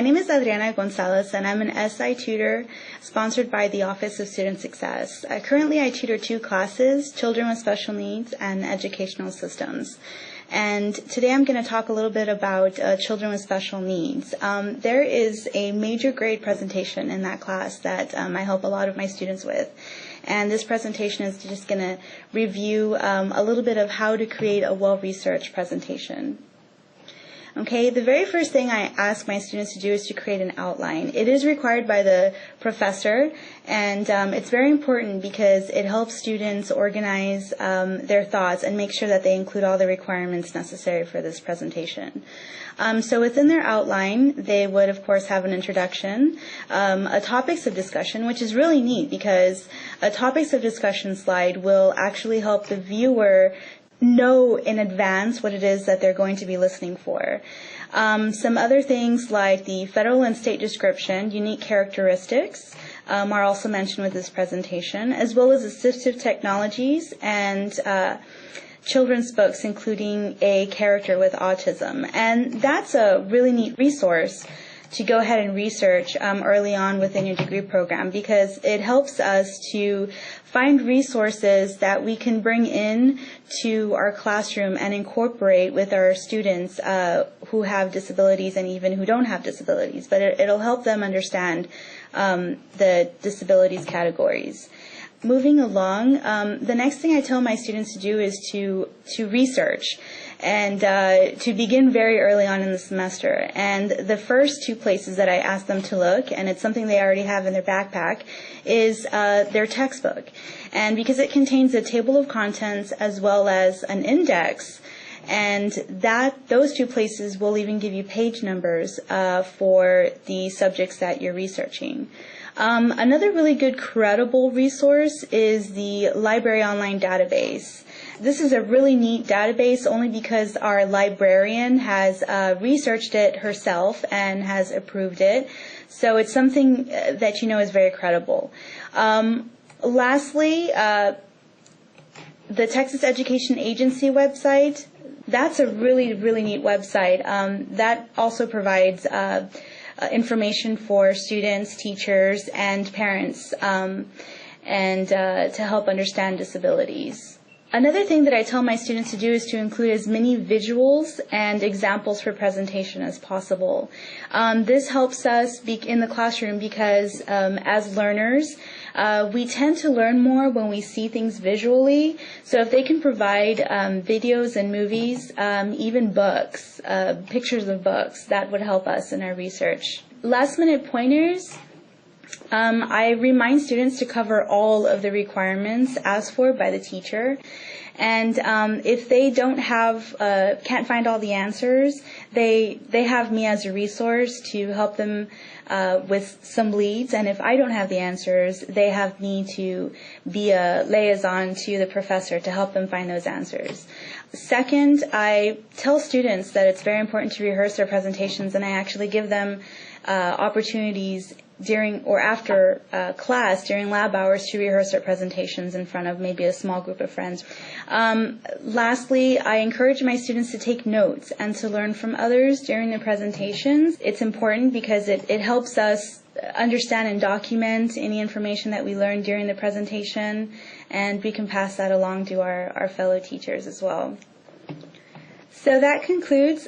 name is Adriana Gonzalez, and I'm an SI tutor sponsored by the Office of Student Success. Currently, I tutor 2 classes, Children with Special Needs and Educational Systems. And today I'm going to talk a little bit about children with special needs. There is a major grade presentation in that class that I help a lot of my students with. And this presentation is just going to review a little bit of how to create a well-researched presentation. Okay, the very first thing I ask my students to do is to create an outline. It is required by the professor, and it's very important because it helps students organize their thoughts and make sure that they include all the requirements necessary for this presentation. So within their outline, they would, of course, have an introduction, a topics of discussion, which is really neat because a topics of discussion slide will actually help the viewer know in advance what it is that they're going to be listening for. Some other things like the federal and state description, unique characteristics, are also mentioned with this presentation, as well as assistive technologies and children's books, including a character with autism. And that's a really neat resource to go ahead and research early on within your degree program, because it helps us to find resources that we can bring in to our classroom and incorporate with our students who have disabilities and even who don't have disabilities. But it'll help them understand the disabilities categories. Moving along, the next thing I tell my students to do is to research and to begin very early on in the semester. And the first 2 places that I ask them to look, and it's something they already have in their backpack, is their textbook. And because it contains a table of contents as well as an index, and those 2 places will even give you page numbers for the subjects that you're researching. Another really good credible resource is the Library Online Database. This is a really neat database only because our librarian has researched it herself and has approved it. So it's something that you know is very credible. Lastly, the Texas Education Agency website, that's a really, really neat website. That also provides information for students, teachers, and parents and to help understand disabilities. Another thing that I tell my students to do is to include as many visuals and examples for presentation as possible. This helps us in the classroom because as learners, we tend to learn more when we see things visually. So if they can provide videos and movies, even books, pictures of books, that would help us in our research. Last minute pointers. I remind students to cover all of the requirements asked for by the teacher. And if they can't find all the answers, they have me as a resource to help them with some leads. And if I don't have the answers, they have me to be a liaison to the professor to help them find those answers. Second, I tell students that it's very important to rehearse their presentations, and I actually give them opportunities during or after class, during lab hours, to rehearse their presentations in front of maybe a small group of friends. Lastly, I encourage my students to take notes and to learn from others during their presentations. It's important because it helps us understand and document any information that we learn during the presentation, and we can pass that along to our fellow teachers as well. So that concludes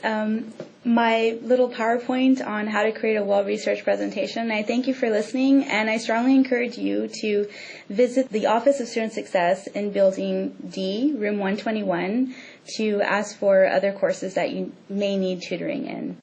my little PowerPoint on how to create a well-researched presentation. I thank you for listening, and I strongly encourage you to visit the Office of Student Success in Building D, Room 121, to ask for other courses that you may need tutoring in.